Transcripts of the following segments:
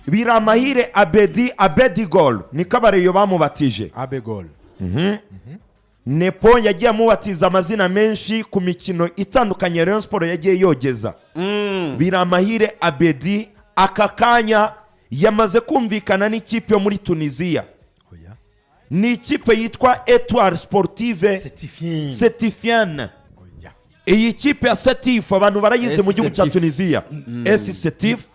Biramahire Abedi Gol niko abareyo bamubatije. Abegol. Nepo yagiye amubatiza amazina menshi ku mikino itandukanye Rayon Sport yagiye yogeza. Biramahire Abedi aka kanya yamaze kumvikana n'ikipe yo muri Tunisia. Ni ikipe yitwa Etoile Sportive Setifiane. Iyi kipe ya Setif abantu barayize mu gihugu cya Tunisia. Setif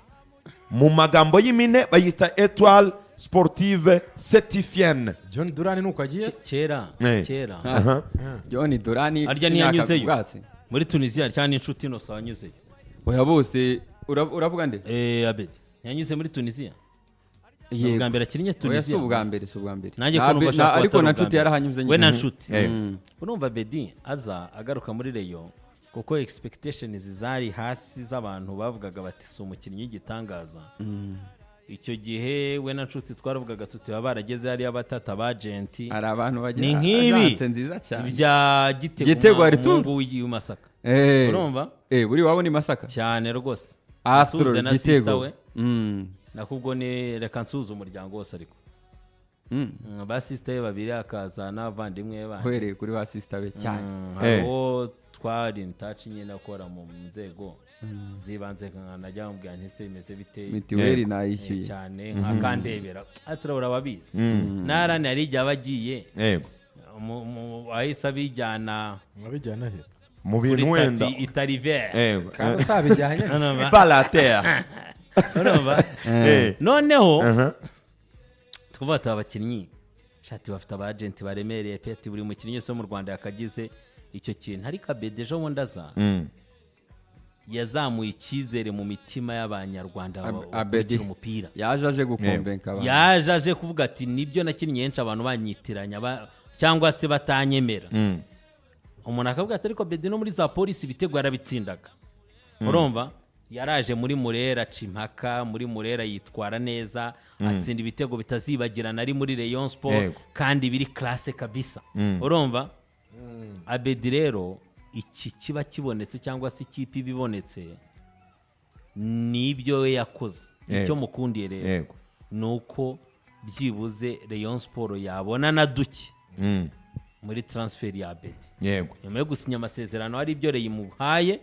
mu magambo y'imine bayita Etoile Sportive Setifiane. John Durani nuko agiye kera. John Durani arya niyanyuzeyo muri Tunisia cyane inshuti no sanyuzeyo. Oya bose uravuga nde? Abedi yanyuze muri Tunisia. Ubwa mbere akinnye Tunisia. Ubwa mbere. Nanjye ko numva shaka ariko na nshuti yarahanyuze nyine. We na nshuti. Urumva Abedi aza agaruka muri Rayon kuko expectations zari hasi z'abantu bavugaga bati si umukinnyi w'igitangaza. Icyo gihe we na nshuti twaravugaga tuti barageze hari abatata bagenti. Ari abantu bagira. Ni nk'ibi nziza cyane. Bya Gitego Mungu w'Imasaka. Urumva? Buri wabona Imasaka. Cyane rwose. Astro Gitego. Nakubwo ni reka nsuza umuryango wose ariko. Ba sister ye babiri akaza n'abavandimwe bandi. Hwereye kuri ba sister be cyane. Aho twari in touch nyine nakora mu nzego zibanze kanajya mubwira nti se bimeze bite mitiweli nayishyuye cyane nkakandebera aturabura babizi narane ari jya bagiye yego ahisa bijyana he mu bintu wenda itari vert yego kandi utabijyanye palater noneho twubata abakinnyi shati bafite abagenti baremereye peti buri mukinnyi wese mu Rwanda yakagize icyo kintu ariko Abedi ejo bundi aza yazamuye icyizere mu mitima y'abanyarwanda bakina umupira. Yaje aje gukombenka abantu. Yaje aje kuvuga ati nibyo nakinnye henshi abantu banyitiranya cyangwa se batanyemera. Umuntu akavuga ati ariko Abedi no muri za polisi ibitego yarabitsindaga. Urumva? Yaraje muri Murera Cimpaka muri Murera yitwara neza atsinda ibitego bitazibagirana ari muri Rayon Sport kandi biri classe kabisa. Urumva? Abedi rero iki kiba kibonetse cyangwa se ikipe ibibonetse nibyo we yakoze. Icyo mukundiye rero nuko byibuze Rayon Sport yabona na duke muri transfer ya Abedi. Yego. Nyuma yo gusinya amasezerano hari ibyo yimuhaye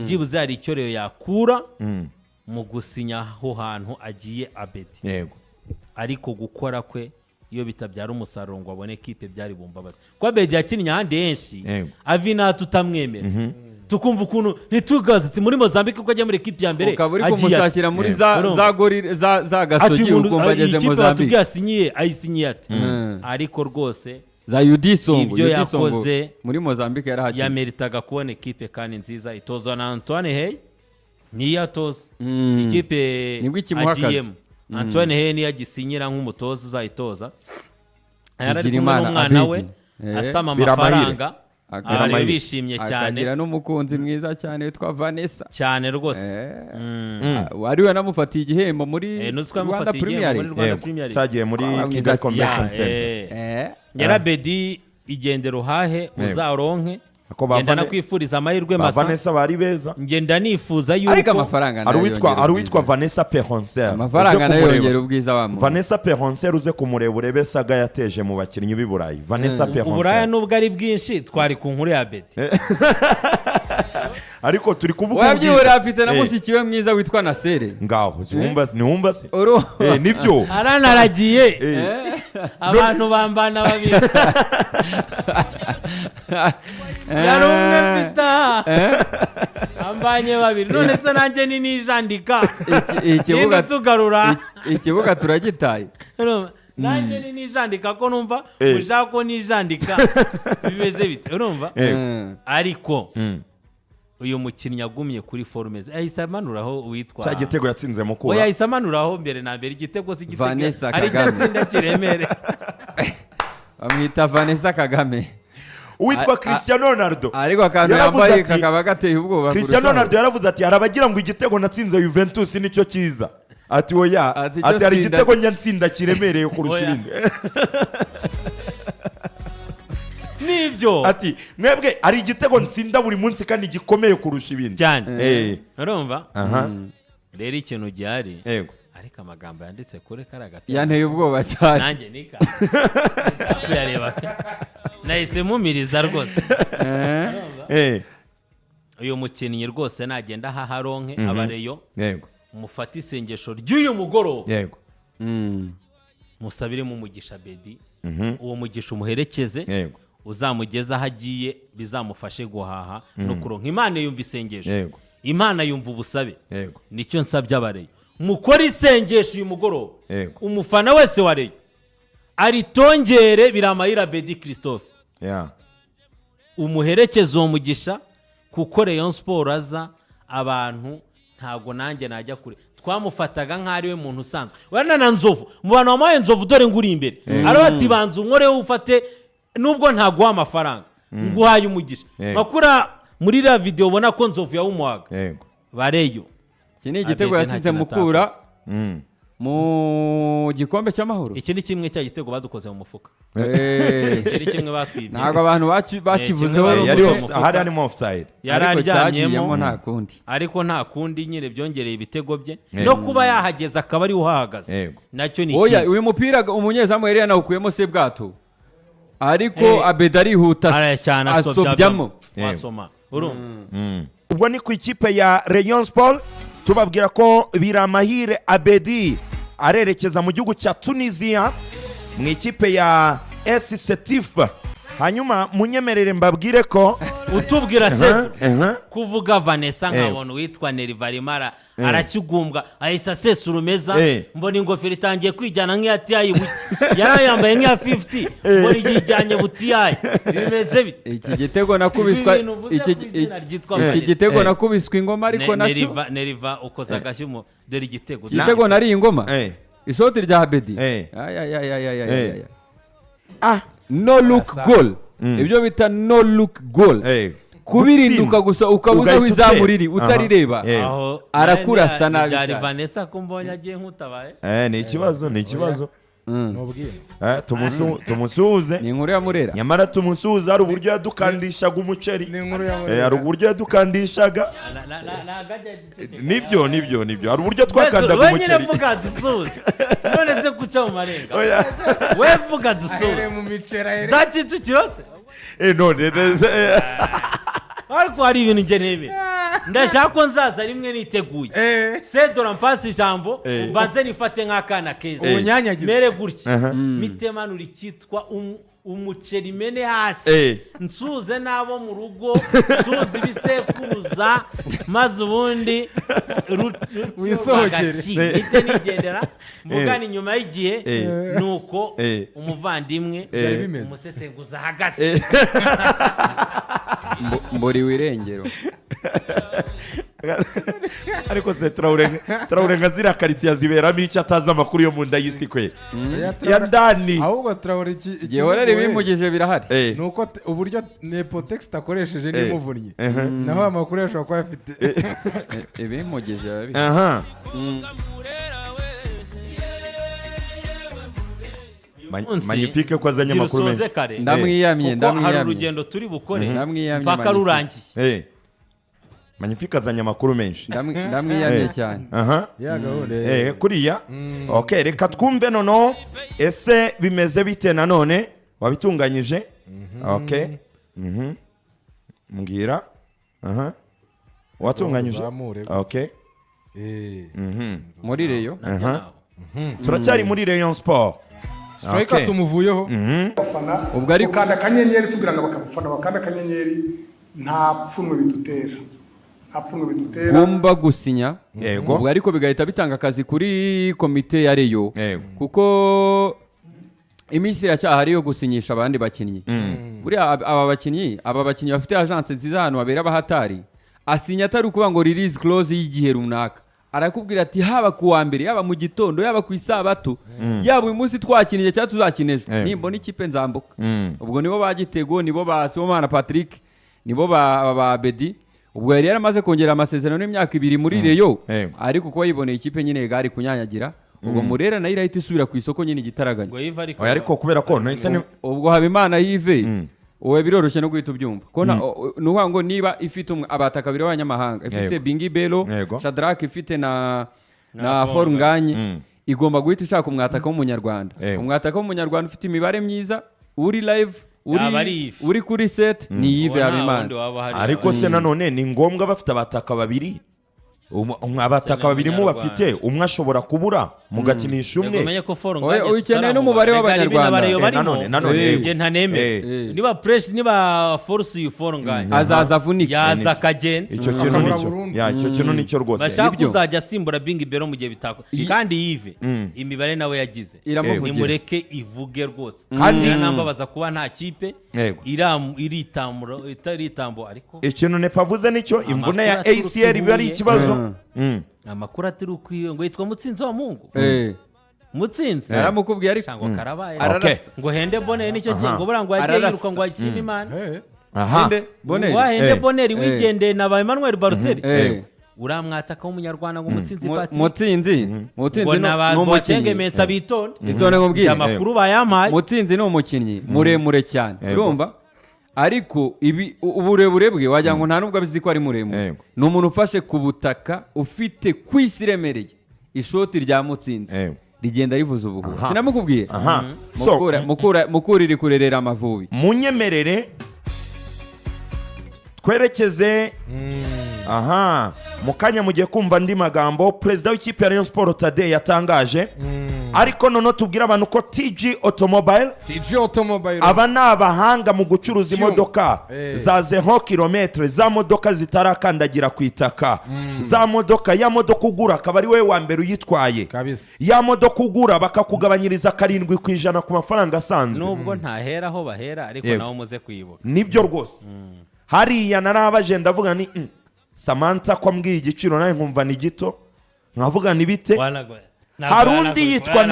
byibuze hari icyo rero yakura mu gusinya aho hantu agiye Abedi. Yego. Ariko gukora kwe iyo bitabyara umusaruro ngo abone equipe byari bumbabaza. Kwa Abedi yakinnye handi henshi Avina tutamwemera. Tukumva ukuntu ntitugaze ati muri Mozambique uko ajya muri equipe ya mbere ukaba uri kumushakira muri za gori za gasogi ukumva ageze Mozambique. Ikipe tugasinyiye ayisinyiye ati ariko rwose za Udisongo ibyo yakoze muri Mozambique yarahakiye yameritaga kubona equipe kandi nziza itozwa na Antoine Hey niyatoza ikipe agiyemo. Antoine Hey niyo agisinyira nk'umutoza uzayitoza yarari kumwe n'umwana we asama amafaranga abari bishimye cyane akagira n'umukunzi mwiza cyane witwa Vanessa cyane rwose wari wanamufatiye igihembo muri Rwanda Premier League cyagiye muri Kigali Convention Center. Abedi igendera uhahe uzaronke ngenda nakwifuriza amahirwe masa. Vanessa bari beza ngenda nifuza yuko ariko amafaranga ari witwa Vanessa Peroncer. Amafaranga nayo yongera ubwiza wa muntu. Vanessa Peroncer uze kumureba urebe saga yateje mu bakinnyi b'i Burayi. Vanessa Peroncer Uburaya nubwo ari bwinshi twari ku nkuru ya Abedi. Ariko turi kuvuga wabyibura afite na mushikiwe mwiza witwa Nasere ngaho niwumva se nibyo aranaragiye abantu bambana babiri yari umwe pita ambanye babiri none se nanjye ni nijandika ikibuga tugarura ikibuga turagitaye nanjye ni nijandika ko numva ushaka ko nijandika bimeze bite urumva ariko uyu mukinnyi yagumye kuri forume ahise amanuraho witwa cya gitego yatsinze Mukura yahise amanuraho mbere na mbere igitego si igitego ari gitsinda kiremere bamwita Vanessa Kagame uwitwa Cristiano Ronaldo ariko akantu yambaye kakaba gateye ubwoba. Cristiano Ronaldo yaravuze ati harabagira ngo igitego natsinze Juventus nicyo cyiza ati oya ati hari igitego nyansinda kiremereye kurusha ibindi nibyo ati mwebwe ari igitego nsinda buri munsi kandi gikomeye kurusha ibindi cyane urumva rero ikintu gihari yego ariko amagambo yanditse kure kari agapira yanteye ubwoba cyane nanjye nika kuyareba nahise mumiriza rwose uyu mukinnyi rwose nagenda haharonke abareyo yego mufate isengesho ry'uyu mugoroba yego musabire mu mugisha Bedi uwo mugisha umuherekeze yego uzamugeza aho agiye bizamufashe guhaha no kuronka Imana yumva isengesho yego Imana yumva ubusabe yego nicyo nsabye abareyo mukora isengesho uyu mugoroba yego umufana wese wa reyo aritongere Biramayira Bedi Christophe umuherekeze uwo mugisha kuko Rayon Sport aza abantu ntago nanjye najya kure twamufataga nk'ari we muntu usanzwe wana na Nzovu mu bantu bamaye Nzovu dore nguri imbere ari bati banza unkore ufate nubwo ntaguha amafaranga nguhaye umugisha makura muri la video ubona ko Nzovu yawumuhaga yego bareyo iki ni igitego yatsinze Mukura mu gikombe cy'amahoro iki ni kimwe cya gitego badukoze mu mufuka iki ni kimwe batwibye ntabwo abantu bakivuzeho hari harimo offside yararyamyemo nta kundi ariko nta kundi nyine byongereye ibitego bye no kuba yahageza akaba ari uhahagaze nacyo ni oya uyu mupira umunyezamu yari yanawukuyemo se bwato ariko Abedi arihuta asobyamo wasoma ubwo ni ku ikipe ya Rayon Sport tubabwira ko Biramahire Abedi arerekeza mu gihugu cya Tunisia mu ikipe ya AS Setif hanyuma munyemerere mbabwire ko utubwira Setu kuvuga Vanessa nkabona witwa Nerivarimara arakigumbwa ahise asesura umeza mbona ingofero itangiye kwijyana nk'iyatiyayi buki yarayambaye nk'iya 50 mbona igijyanye butiyayi bimeze bite iki gitego nakubiswa iki gitego nakubiswa ingoma ariko nacyo Neriva ukoza agashyumo dore igitego nari ingoma isoti rya Abedi no look goal ibyo bita no look goal kubirinduka gusa ukabuza wizamu riri utarireba arakurasa nabi cyane Vanessa kumbonye agiye nkutabaye ni ikibazo tumusuhuze ni inkuru ya Murera nyamara tumusuhuze hari uburyo yadukandishaga umuceri hari uburyo yadukandishaga nibyo hari uburyo twakandaga umuceri wenyine vuga dusuhuze none se kuca mu marenga we vuga dusuhuze mu micera za Kicukiro se none ariko hari ibintu ngeneye ndashaka ko nzaza rimwe niteguye sedora mpasi ijambo mbanze nifate nk'akana keza mere gutya mitemanura ikitwa umuceri mene hasi nsuze nabo mu rugo nsuze ibisekuruza maze ubundi wisohokere ite nigendera mbugana inyuma y'igihe nuko umuvandimwe umusesenguza hagase mbori wirengero ariko se Traore nka ziriya karitsiye ziberamo icyo atazi amakuru yo mu nda y'isi kwe ya ndani ahubwo Traore gihorere bimugije birahari nuko uburyo nepotext akoresheje nimuvunnye naho amakuru yashobora kuba afite ibimugije Magnifique ko azanye amakuru menshi ndamwiyamye hari urugendo turi bukore mpaka rurangiye Magnifique azanye amakuru menshi ndamwiyamye cyane kuriya okay reka twumve nono ese bimeze bite nanone wabitunganyije okay mbwira watunganyije okay muri Rayon turacyari muri Rayon Sport striker tumuvuyeho ubwo ari ukanda kanyenyeri tugira ngo bakabufana bakanda kanyenyeri nta pfunwe bidutera gomba gusinya ubwo ariko bigahita bitanga akazi kuri komite ya Rayon kuko iminsi iracyahari yo gusinyisha abandi bakinnyi buriya aba bakinnyi bafite agence nziza hano babera abahatari asinya atari ukuvuga ngo release clause y'igihe runaka arakubwira ati haba ku wa mbere yaba mu gitondo yaba ku isabato yaba uyu munsi twakiniye cyangwa tuzakineje nimbona ikipe nzambuka ubwo nibo bagitego nibo ba Sibomana Patrick nibo ba Bedi ubwo yari yaramaze kongera amasezerano y'imyaka 2 muri Rayon ariko kuko yiboneye ikipe nyine gari kunyanyagira ubwo Murera nayo irahita isubira ku isoko nyine gitaraganya ariko kubera ko ubwo Habimana Yves uwe biroroshye no guhita ubyumva ko nuvuga ngo niba ifite abataka babiri b'abanyamahanga ifite Bingi Bello Shadrack ifite na Forunganye igomba guhita ishaka umwataka w'umunyarwanda umwataka w'umunyarwanda ufite imibare myiza uri live uri kuri set ni Yves Habimana. Ariko se nanone ni ngombwa bafite abataka babiri, abataka babiri mu bafite umwe ashobora kubura mugakinisha umwe. Ukeneye n'umubare w'abanyarwanda. Nanone nge ntaneme niba press niba force you Forunganye azaza avunika yaza akagenda. Icyo kintu nicyo rwose bashaka kuzajya asimbura Bingi Bero mu gihe bitako kandi Yves imibare nawe yagize nimureke ivuge rwose kandi nambabaza kuba nta kipe iritambo ariko ikintu nepavuze nicyo imvune ya ACL bari ikibazo. Amakuru atari ukwiye ngo yitwa Mutsinzi wa Mungu Mutsinzi aramukubwiye ariko cyangwa karabaye ngo hende bonere nicyo kingo burango yagiye yiruka ngo akine Imana hende bonere wahende bonere wigendeye na ba Emmanuel Baruteri uramwataka w'umunyarwanda ngo Mutsinzi pati Mutsinzi n'umukinnyi Mesa bitonde ngubwire amakuru bayamaye. Mutsinzi ni umukinnyi muremure cyane urumva ariko ibi uburebure bwe wagira ngo nta nubwo abizi ko ari muremure. Ni umuntu ufashe ku butaka ufite kwisiremereye ishoti rya Mutsinzi rigenda rivuza ubuhuha sinamukubwiye mukura iri kurerera Amavubi. Munyemerere twerekeze mukanya mugiye kumva andi magambo perezida w'ikipe ya Rayon Sport Tade yatangaje. Ariko noneho tubwira abantu ko TG Automobile aba ni abahanga mu gucuruza imodoka za 0 kilometre, za modoka zitarakandagira ku itaka, za modoka ya modoka ugura akaba ari we wa mbere uyitwaye, ya modoka ugura bakakugabanyiriza 7% ku mafaranga asanzwe. Nubwo ntahera aho bahera ariko nawo muze kwibuka nibyo rwose. Hariya narabaje ndavuga ni Samantha ko ambwiye igiciro nawe nkumva ni gito nkavuga ni bite. Harundi yitwa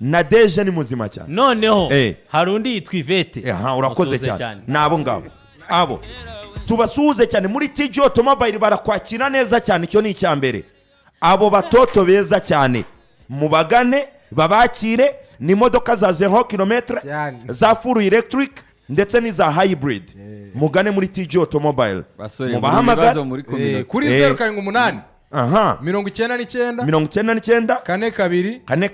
Nadeje ni muzima cyane. Noneho harundi yitwa Ivete. Urakoze cyane. Nabo ngabo abo tubasuhuze cyane muri TG Automobile barakwakira neza cyane. Icyo ni icyambere. Abo batoto beza cyane mubagane babakire. Ni modoka za 0 kilometre za full electric ndetse n'iza hybrid. Mugane muri TG Automobile mubahamagara kuri 0 99 kane kabiri 9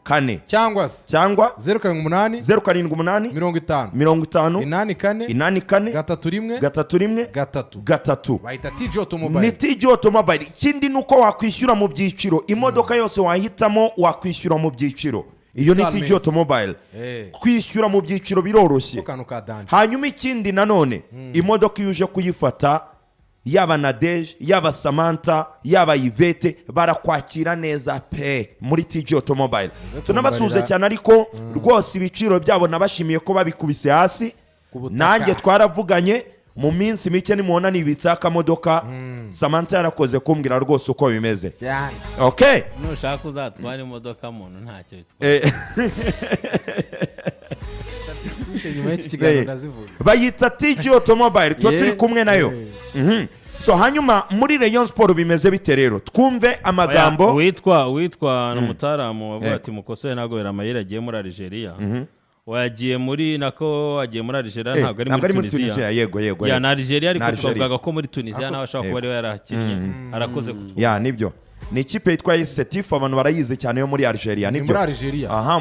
kane cyangwa 078 50 bahita TG Automobile. Ni TG Automobile. Ikindi nuko wakwishyura mu byiciro, imodoka yose wahitamo wakwishyura mu byiciro. Iyo ni TG Automobile. Kwishyura mu byiciro biroroshye. Hanyuma ikindi nanone imodoka yuje kuyifata yaba Nadege yaba Samantha yaba Yvette barakwakira neza pe muri TG Automobile. Tunabasuze cyane ariko rwose ibiciro byabo nabashimiye ko babikubise hasi. Nanjye twaravuganye mu minsi mike nimubona nibitsa akamodoka. Samantha yarakoze kumbwira rwose uko bimeze. Okay, nushaka uzatwara imodoka muntu ntacyo bitwaye. Bayita TG Automobile tuba turi kumwe nayo. So hanyuma muri Rayon Sport bimeze bite rero? Twumve amagambo. Witwa n'umutaramu wavuga ati Mukosore ntago yera amayira agiye muri Algeria. Wagiye muri nako agiye muri Algeria ntabwo ari muri Tunisia. Yego ya na Algeria ariko twavuga ko muri Tunisia nawe ashaka kuba ari yarakinnye arakoze kutwa. Ya nibyo. Ni ikipe yitwa Setif abantu barayize cyane yo muri Algeria nibyo.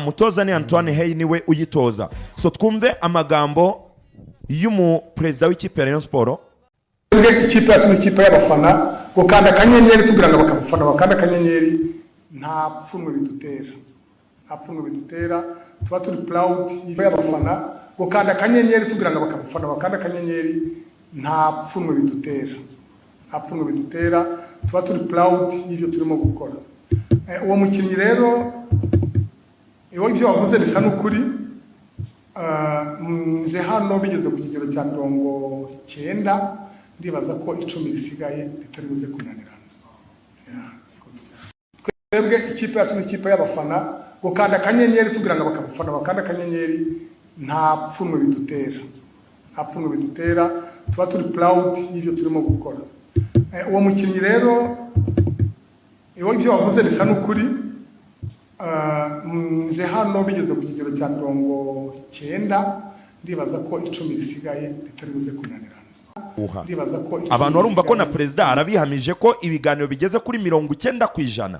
Mutoza ni Antoine Hey niwe uyitoza. So twumve amagambo y'umu president w'ikipe ya Rayon Sport. Ikipe yacu ni ikipe y'abafana gukanda akanyenyeri tugira ngo bakabafana bakanda akanyenyeri nta pfunwe bidutera tuba turi proud y'abafana gukanda akanyenyeri tugira ngo bakabafana bakanda akanyenyeri nta pfunwe bidutera tuba turi proud y'ibyo turimo gukora. Uwo mukinnyi rero ibyo wavuze bisa n'ukuri. Nje hano bigeze ku kigero cya 90 ndibaza ko 10 risigaye ritari buze kunanirana. Twebwe ikipe yacu ni ikipe y'abafana gukanda akanyenyeri tugira ngo bakabafana bakanda akanyenyeri nta pfunwe bidutera tuba turi proud y'ibyo turimo gukora. Uwo mukinnyi rero ibyo wavuze bisa n'ukuri. Nje hano bigeze ku kigero cya 90 ndibaza ko 10 risigaye ritari buze kunanirana. ndibaza ko abantu barumva ko na perezida arabihamije ko ibiganiro bigeze kuri 90%.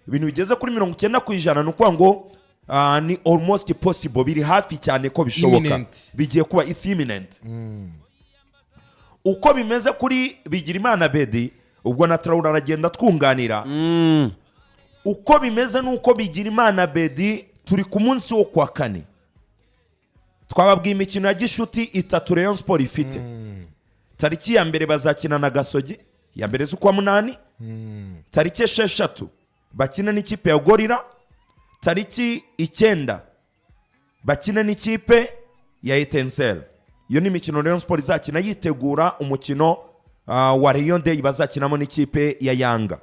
Ibintu bigeze kuri 90% ni ukuvuga ngo ni almost possible, biri hafi cyane ko bishoboka, bigiye kuba it's imminent. Uko bimeze kuri Bigirimana Bedi, ubwo na Traoré aragenda twunganira. Uko bimeze nuko Bigirimana Bedi turi ku munsi wo kwa kane twababwiye imikino ya gishuti 3 Rayon Sport ifite. Tariki ya mbere bazakina na Gasogi ya mbere z'ukwa 8, tariki 6 bakina n'ikipe ya Gorira, tariki 9 bakina n'ikipe ya Etincelle. Iyo ni imikino Rayon Sport izakina yitegura umukino wa Rayon Day bazakinamo n'ikipe ya Yanga.